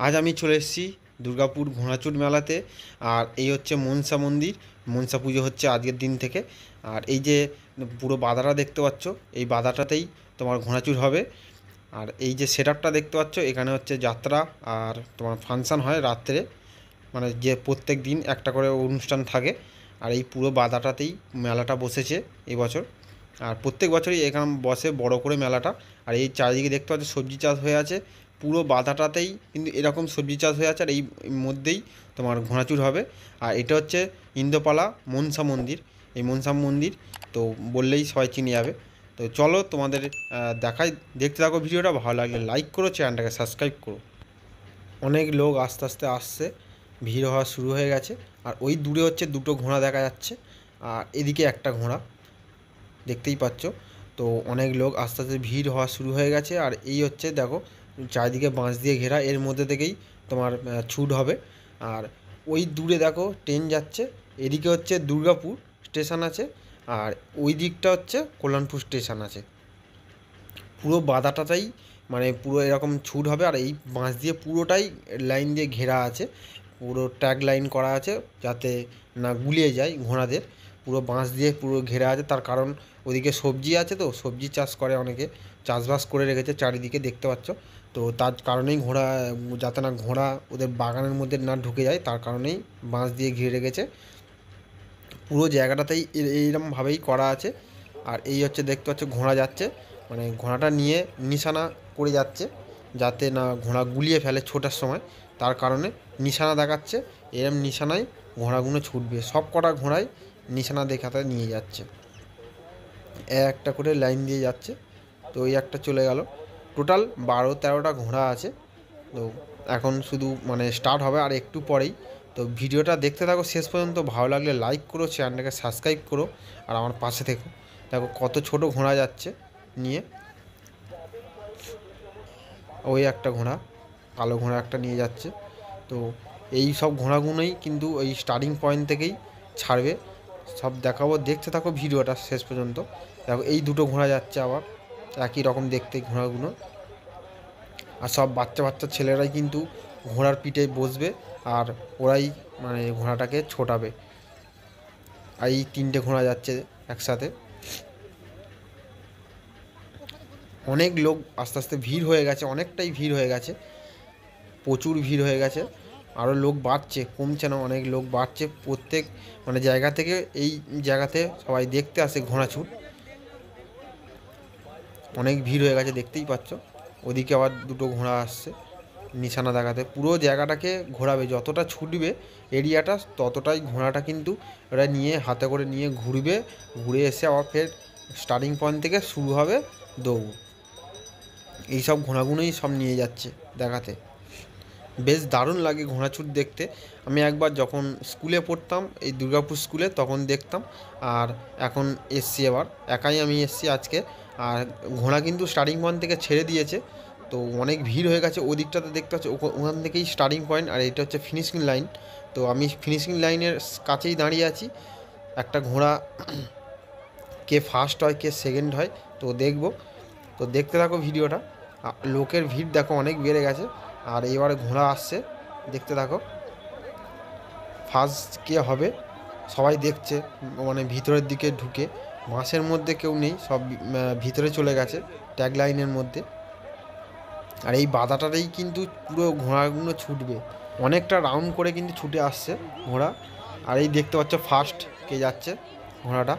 আজ আমি চলে এসেছি দুর্গাপুর ঘোড়াচূড় মেলাতে। আর এই হচ্ছে মনসা মন্দির। মনসা পুজো হচ্ছে আজকের দিন থেকে। আর এই যে পুরো বাধাটা দেখতে পাচ্ছ, এই বাধাটাতেই তোমার ঘোড়াচূড় হবে। আর এই যে সেটআপটা দেখতে পাচ্ছ, এখানে হচ্ছে যাত্রা আর তোমার ফাংশান হয় রাত্রে, মানে যে প্রত্যেক দিন একটা করে অনুষ্ঠান থাকে। আর এই পুরো বাধাটাতেই মেলাটা বসেছে এবছর। আর প্রত্যেক বছরই এখানে বসে বড় করে মেলাটা। আর এই চারিদিকে দেখতে পাচ্ছ সবজি চাষ হয়ে আছে, পুরো বাধাটাতেই কিন্তু এরকম সবজি চাষ হয়ে আছে। আর এই মধ্যেই তোমার ঘোড়াচূড় হবে। আর এটা হচ্ছে ইন্দ্রপালা মনসা মন্দির। এই মনসা মন্দির তো বললেই সবাই চিনে যাবে। তো চলো তোমাদের দেখাই, দেখতে থাকো ভিডিওটা। ভালো লাগলে লাইক করো, চ্যানেলটাকে সাবস্ক্রাইব করো। অনেক লোক আস্তে আস্তে আসছে, ভিড় হওয়া শুরু হয়ে গেছে। আর ওই দূরে হচ্ছে দুটো ঘোড়া দেখা যাচ্ছে, আর এদিকে একটা ঘোড়া দেখতেই পাচ্ছ। তো অনেক লোক আস্তে আস্তে ভিড় হওয়া শুরু হয়ে গেছে। আর এই হচ্ছে দেখো চারিদিকে বাঁশ দিয়ে ঘেরা, এর মধ্যে থেকেই তোমার ছুট হবে। আর ওই দূরে দেখো ট্রেন যাচ্ছে, এদিকে হচ্ছে দুর্গাপুর স্টেশন আছে, আর ওই দিকটা হচ্ছে কল্যাণপুর স্টেশন আছে। পুরো বাধাটাতেই মানে পুরো এরকম ছুট হবে। আর এই বাঁশ দিয়ে পুরোটাই লাইন দিয়ে ঘেরা আছে, পুরো ট্যাগ লাইন করা আছে যাতে না গুলিয়ে যায় ঘোড়াদের। পুরো বাঁশ দিয়ে পুরো ঘেরা আছে, তার কারণ ওদিকে সবজি আছে, তো সবজি চাষ করে অনেকে, চাষবাস করে রেখেছে চারিদিকে দেখতে পাচ্ছ। তো তার কারণেই ঘোড়া, যাতে না ঘোড়া ওদের বাগানের মধ্যে না ঢুকে যায়, তার কারণেই বাঁশ দিয়ে ঘিরে রেখেছে। পুরো জায়গাটাতেই এইরকমভাবেই করা আছে। আর এই হচ্ছে দেখতে পাচ্ছ ঘোড়া যাচ্ছে, মানে ঘোড়াটা নিয়ে নিশানা করে যাচ্ছে যাতে না ঘোড়া গুলিয়ে ফেলে ছোটার সময়, তার কারণে নিশানা দেখাচ্ছে। এরম নিশানায় ঘোড়াগুলো ছুটবে, সব কটা ঘোড়াই নিশানা দেখাতে নিয়ে যাচ্ছে, একটা করে লাইন দিয়ে যাচ্ছে। তো ওই একটা চলে গেল। টোটাল 12-13টা ঘোড়া আছে। তো এখন শুধু মানে স্টার্ট হবে আর একটু পরেই। তো ভিডিওটা দেখতে থাকো শেষ পর্যন্ত, ভালো লাগলে লাইক করো, চ্যানেলটাকে সাবস্ক্রাইব করো, আর আমার পাশে থেকো। দেখো কত ছোট ঘোড়া যাচ্ছে নিয়ে। ওই একটা ঘোড়া, কালো ঘোড়া একটা নিয়ে যাচ্ছে। তো এই সব ঘোড়াগুলোই কিন্তু ওই স্টার্টিং পয়েন্ট থেকেই ছাড়বে, সব দেখাবো, দেখতে থাকো ভিডিওটা শেষ পর্যন্ত। দেখো এই দুটো ঘোড়া যাচ্ছে আবার, একই রকম দেখতে ঘোড়াগুলো। আর সব বাচ্চা বাচ্চা ছেলেরাই কিন্তু ঘোড়ার পিঠে বসবে, আর ওরাই মানে ঘোড়াটাকে ছোটাবে। আর এই তিনটে ঘোড়া যাচ্ছে একসাথে। অনেক লোক আস্তে আস্তে ভিড় হয়ে গেছে, অনেকটাই ভিড় হয়ে গেছে, প্রচুর ভিড় হয়ে গেছে। আরও লোক বাড়ছে, কমছে না, অনেক লোক বাড়ছে। প্রত্যেক মানে জায়গা থেকে এই জায়গাতে সবাই দেখতে আসে ঘোড়াছুট। অনেক ভিড় হয়ে গেছে দেখতেই পাচ্ছ। ওদিকে আবার দুটো ঘোড়া আসছে নিশানা দেখাতে, পুরো জায়গাটাকে ঘোরাবে, যতটা ছুটবে এরিয়াটা ততটাই ঘোড়াটা কিন্তু ওরা নিয়ে হাতে করে নিয়ে ঘুরবে। ঘুরে এসে আবার ফের স্টার্টিং পয়েন্ট থেকে শুরু হবে দৌড়। এইসব ঘোড়াগুলোই সব নিয়ে যাচ্ছে দেখাতে। বেশ দারুণ লাগে ঘোড়াছুট দেখতে। আমি একবার যখন স্কুলে পড়তাম, এই দুর্গাপুর স্কুলে, তখন দেখতাম। আর এখন এসছি, আবার একাই আমি এসছি আজকে। আর ঘোড়া কিন্তু স্টার্টিং পয়েন্ট থেকে ছেড়ে দিয়েছে। তো অনেক ভিড় হয়ে গেছে ওদিকটাতে দেখতে পাচ্ছি, ওখান থেকেই স্টার্টিং পয়েন্ট, আর এটা হচ্ছে ফিনিশিং লাইন। তো আমি ফিনিশিং লাইনের কাছেই দাঁড়িয়ে আছি। একটা ঘোড়া কে ফার্স্ট হয় কে সেকেন্ড হয় তো দেখব। তো দেখতে থাকো ভিডিওটা। লোকের ভিড় দেখো অনেক বেড়ে গেছে। আর এবারে ঘোড়া আসছে, দেখতে থাকো ফার্স্ট কে হবে সবাই দেখছে। মানে ভিতরের দিকে ঢুকে, বাসের মধ্যে কেউ নেই, সব ভিতরে চলে গেছে ট্যাগ লাইনের মধ্যে। আর এই বাধাটাতেই কিন্তু পুরো ঘোড়াগুলো ছুটবে, অনেকটা রাউন্ড করে কিন্তু ছুটে আসছে ঘোড়া। আর এই দেখতে পাচ্ছ ফার্স্ট কে যাচ্ছে ঘোড়াটা,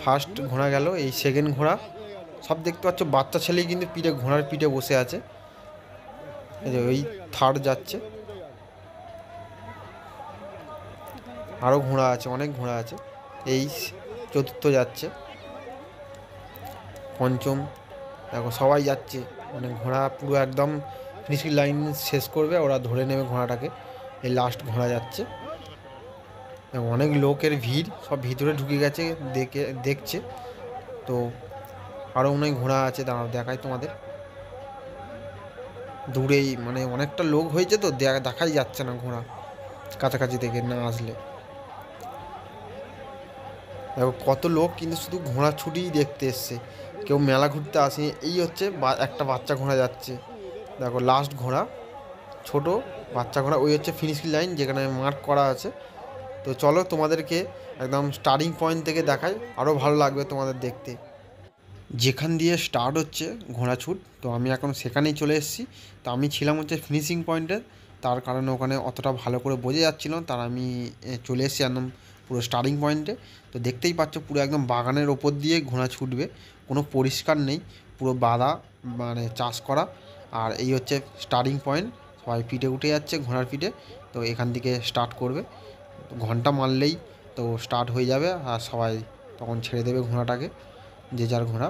ফার্স্ট ঘোড়া গেল। এই সেকেন্ড ঘোড়া, সব দেখতে পাচ্ছ বাচ্চা ছেলেই কিন্তু পিঠে, ঘোড়ার পিঠে বসে আছে। এই যে ওই থার্ড যাচ্ছে। আরও ঘোড়া আছে, অনেক ঘোড়া আছে। এই চতুর্থ যাচ্ছে, পঞ্চম। দেখো সবাই যাচ্ছে, মানে ঘোড়া পুরো একদম ফিনিশিং লাইন শেষ করবে, ওরা ধরে নেবে ঘোড়াটাকে। এই লাস্ট ঘোড়া যাচ্ছে। অনেক লোকের ভিড়, সব ভিতরে ঢুকে গেছে, দেখছে। তো আরও অনেক ঘোড়া আছে, দাঁড়াও দেখাই তোমাদের। দূরেই মানে অনেকটা লোক হয়েছে, তো দেখাই যাচ্ছে না ঘোড়া কাছাকাছি থেকে না আসলে। দেখো কত লোক কিন্তু শুধু ঘোড়া ছুটিই দেখতে এসছে, কেউ মেলা ঘুরতে আসে। এই হচ্ছে একটা বাচ্চা ঘোড়া যাচ্ছে, দেখো লাস্ট ঘোড়া। ছোট বাচ্চা ঘোড়া, ওই হচ্ছে ফিনিশিং লাইন যেখানে মার্ক করা আছে। তো চলো তোমাদেরকে একদম স্টার্টিং পয়েন্ট থেকে দেখাই, আরও ভালো লাগবে তোমাদের দেখতে। যেখান দিয়ে স্টার্ট হচ্ছে ঘোড়াছুট, তো আমি এখন সেখানেই চলে এসেছি। তো আমি ছিলাম হচ্ছে ফিনিশিং পয়েন্টে, তার কারণে ওখানে অতটা ভালো করে বোঝা যাচ্ছিল না, তার আমি চলে এসেছি একদম পুরো স্টার্টিং পয়েন্টে। তো দেখতেই পাচ্ছ পুরো একদম বাগানের ওপর দিয়ে ঘোড়া ছুটবে, কোনো পরিষ্কার নেই, পুরো বাঁধা, মানে চাষ করা। আর এই হচ্ছে স্টার্টিং পয়েন্ট, সবাই পিঠে উঠে যাচ্ছে ঘোড়ার পিঠে। তো এখান থেকে স্টার্ট করবে, ঘন্টা মারলেই তো স্টার্ট হয়ে যাবে, আর সবাই তখন ছেড়ে দেবে ঘোড়াটাকে, যে যার ঘোড়া।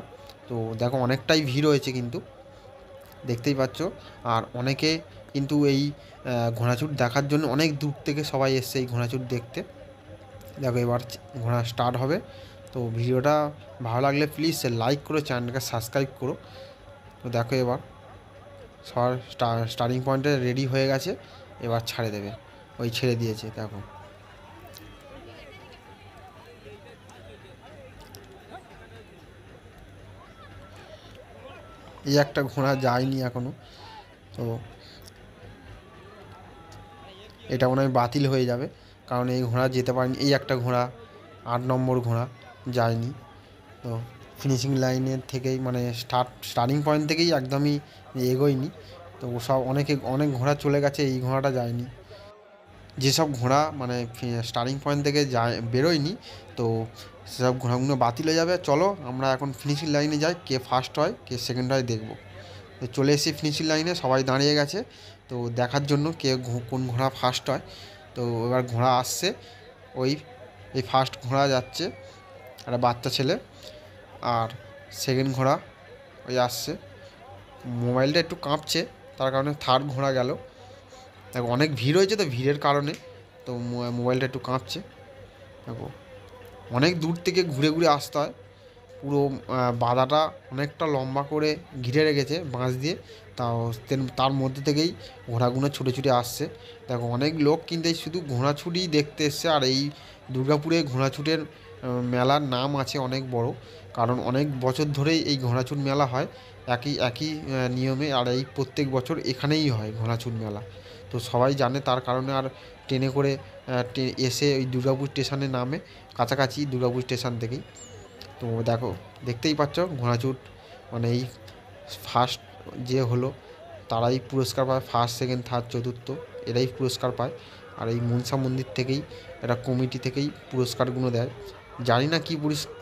তো দেখো অনেকটাই ভিড় হয়েছে কিন্তু, দেখতেই পাচ্ছ। আর অনেকে কিন্তু এই ঘোড়াছুট দেখার জন্য অনেক দূর থেকে সবাই এসছে এই ঘোড়াছুট দেখতে। দেখো এবার ঘোড়া স্টার্ট হবে। তো ভিডিওটা ভালো লাগলে প্লিজ লাইক করো, চ্যানেলটাকে সাবস্ক্রাইব করো। তো দেখো এবার সবার স্টার্টিং পয়েন্টে রেডি হয়ে গেছে, এবার ছাড়ে দেবে, ওই ছেড়ে দিয়েছে দেখো। এই একটা ঘোড়া যায়নি এখনও, তো এটা মনে হয় বাতিল হয়ে যাবে, কারণ এই ঘোড়া যেতে পারেনি। এই একটা ঘোড়া 8 নম্বর ঘোড়া যায়নি। তো ফিনিশিং লাইনের থেকেই মানে স্টার্টিং পয়েন্ট থেকেই একদমই এগোয়নি। তো সব অনেক ঘোড়া চলে গেছে, এই ঘোড়াটা যায়নি। যেসব ঘোড়া মানে স্টার্টিং পয়েন্ট থেকে যায় বেরোয়নি, তো সেসব ঘোড়াগুলো বাতিল হয়ে যাবে। চলো আমরা এখন ফিনিশিং লাইনে যাই, কে ফার্স্ট হয় কে সেকেন্ড হয় দেখবো। তো চলে এসেছি ফিনিশিং লাইনে, সবাই দাঁড়িয়ে গেছে তো দেখার জন্য কে কোন ঘোড়া ফার্স্ট হয়। তো এবার ঘোড়া আসছে, ওই এই ফার্স্ট ঘোড়া যাচ্ছে, একটা বাচ্চা ছেলে। আর সেকেন্ড ঘোড়া ওই আসছে, মোবাইলটা একটু কাঁপছে, তার কারণে থার্ড ঘোড়া গেল। দেখো অনেক ভিড় হয়েছে, তো ভিড়ের কারণে তো মোবাইলটা একটু কাঁপছে। দেখো অনেক দূর থেকে ঘুরে ঘুরে আসতে হয়, পুরো বাধাটা অনেকটা লম্বা করে ঘিরে রেখেছে বাঁশ দিয়ে। তাও তার মধ্যে থেকেই ঘোড়াগুলো ছুটে ছুটে আসছে। দেখো অনেক লোক কিন্তু এই শুধু ঘোড়াছুটই দেখতে এসছে। আর এই দুর্গাপুরে ঘোড়াছুটের মেলার নাম আছে অনেক বড়, কারণ অনেক বছর ধরেই এই ঘোড়াছুট মেলা হয় একই একই নিয়মে। আর এই প্রত্যেক বছর এখানেই হয় ঘোড়াছুট মেলা, তো সবাই জানে। তার কারণে আর ট্রেনে করে এসে ওই দুর্গাপুর স্টেশনে নামে, কাছাকাছি দুর্গাপুর স্টেশন থেকেই। তো দেখো দেখতেই পাচ্ছ ঘোড়াছুট মানে এই ফার্স্ট যে হলো তারাই পুরস্কার পায়, ফার্স্ট সেকেন্ড থার্ড চতুর্থ এরাই পুরস্কার পায়। আর এই মনসা মন্দির থেকেই, এটা কমিটি থেকেই পুরস্কারগুলো দেয়। জানি না কী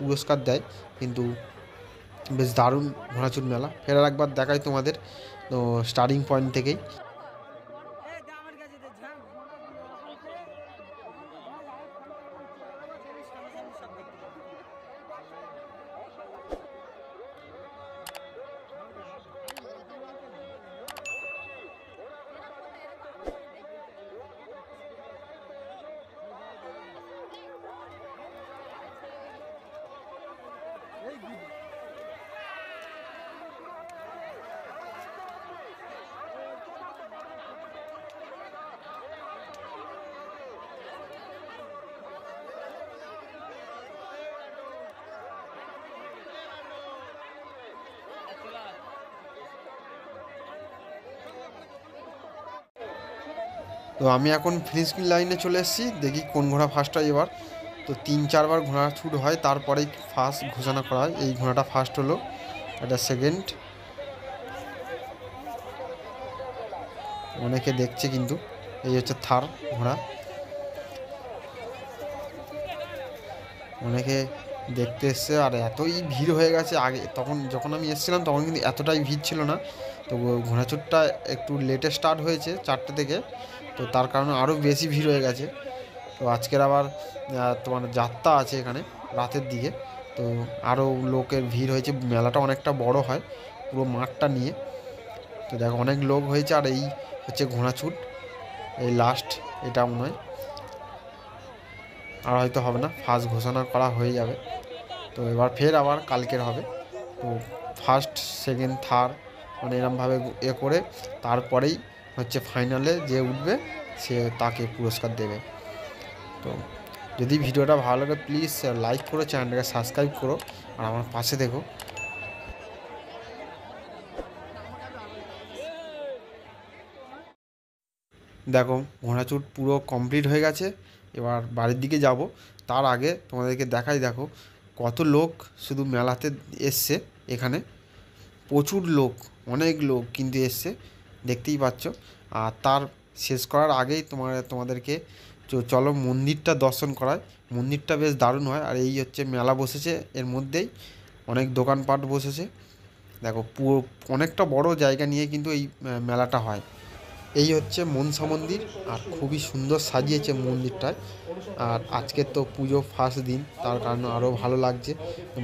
পুরস্কার দেয়, কিন্তু বেশ দারুণ ঘোড়াছুট মেলা। ফের একবার দেখাই তোমাদের, তো স্টার্টিং পয়েন্ট থেকেই। তো আমি এখন ফিনিশিং লাইনে চলে এসেছি, দেখি কোন ঘোড়া ফার্স্ট হয় এবার। তো 3-4বার ঘোড়া ছুট হয়, তারপরেই ফার্স্ট ঘোষণা করা হয়। এই ঘোড়াটা ফার্স্ট হলো, এটা সেকেন্ড। অনেকে দেখছে কিন্তু, এই হচ্ছে থার্ড ঘোড়া, অনেকে দেখতে এসছে। আর এতই ভিড় হয়ে গেছে, আগে তখন যখন আমি এসেছিলাম তখন কিন্তু এতটাই ভিড় ছিল না। তো ঘোড়াছুটটা একটু লেটে স্টার্ট হয়েছে 4টে থেকে, তো তার কারণে আরও বেশি ভিড় হয়ে গেছে। তো আজকের আবার তোমার যাত্রা আছে এখানে রাতের দিকে, তো আরও লোকের ভিড় হয়েছে। মেলাটা অনেকটা বড় হয় পুরো মাঠটা নিয়ে। তো দেখো অনেক লোক হয়েছে। আর এই হচ্ছে ঘোড়াছুট, এই লাস্ট, এটা মনে হয় আর হয়তো হবে না, ফার্স্ট ঘোষণা করা হয়ে যাবে। তো এবার ফের আবার কালকের হবে। তো ফার্স্ট সেকেন্ড থার্ড মানে এরমভাবে করে তারপরেই হচ্ছে ফাইনালে যে উঠবে সে তাকে পুরস্কার দেবে। তো যদি ভিডিওটা ভালো লাগে প্লিজ লাইক করো, চ্যানেলটাকে সাবস্ক্রাইব করো, আর আমার পাশে দেখো। দেখো ঘোড়াচুট পুরো কমপ্লিট হয়ে গেছে, এবার বাড়ির দিকে যাব। তার আগে তোমাদেরকে দেখাই, দেখো কত লোক শুধু মেলাতে এসছে। এখানে প্রচুর লোক, অনেক লোক কিন্তু এসছে, দেখতেই পাচ্ছ। আর তার শেষ করার আগেই তোমাদেরকে চলো মন্দিরটা দর্শন করায়। মন্দিরটা বেশ দারুণ হয়। আর এই হচ্ছে মেলা বসেছে, এর মধ্যেই অনেক দোকানপাট বসেছে। দেখো পুরো অনেকটা বড় জায়গা নিয়ে কিন্তু এই মেলাটা হয়। এই হচ্ছে মনসা মন্দির, আর খুবই সুন্দর সাজিয়েছে মন্দিরটায়। আর আজকের তো পুজো ফার্স্ট দিন, তার কারণে আরও ভালো লাগছে।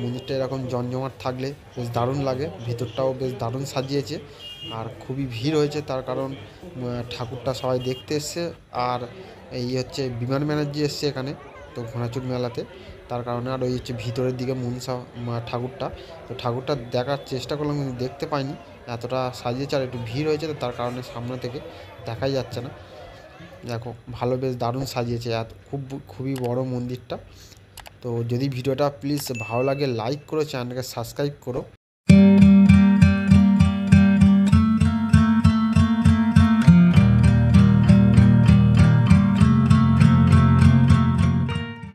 মন্দিরটা এরকম জমজমাট থাকলে বেশ দারুণ লাগে। ভিতরটাও বেশ দারুণ সাজিয়েছে। আর খুবই ভিড় হয়েছে, তার কারণ ঠাকুরটা সবাই দেখতে এসছে। আর এই হচ্ছে বিমান ব্যানার্জি এসছে এখানে তো ঘোড়াচুট মেলাতে, তার কারণে। আর ওই হচ্ছে ভিতরের দিকে মনসা ঠাকুরটা, তো ঠাকুরটা দেখার চেষ্টা করলাম কিন্তু দেখতে পাইনি, এতটা সাজিয়েছে। আর একটু ভিড় হয়েছে, তো তার কারণে সামনে থেকে দেখাই যাচ্ছে না। দেখো ভালো, বেশ দারুণ সাজিয়েছে। খুবই বড় মন্দিরটা। তো যদি ভিডিওটা প্লিজ ভালো লাগে লাইক করো, চ্যানেলকে সাবস্ক্রাইব করো।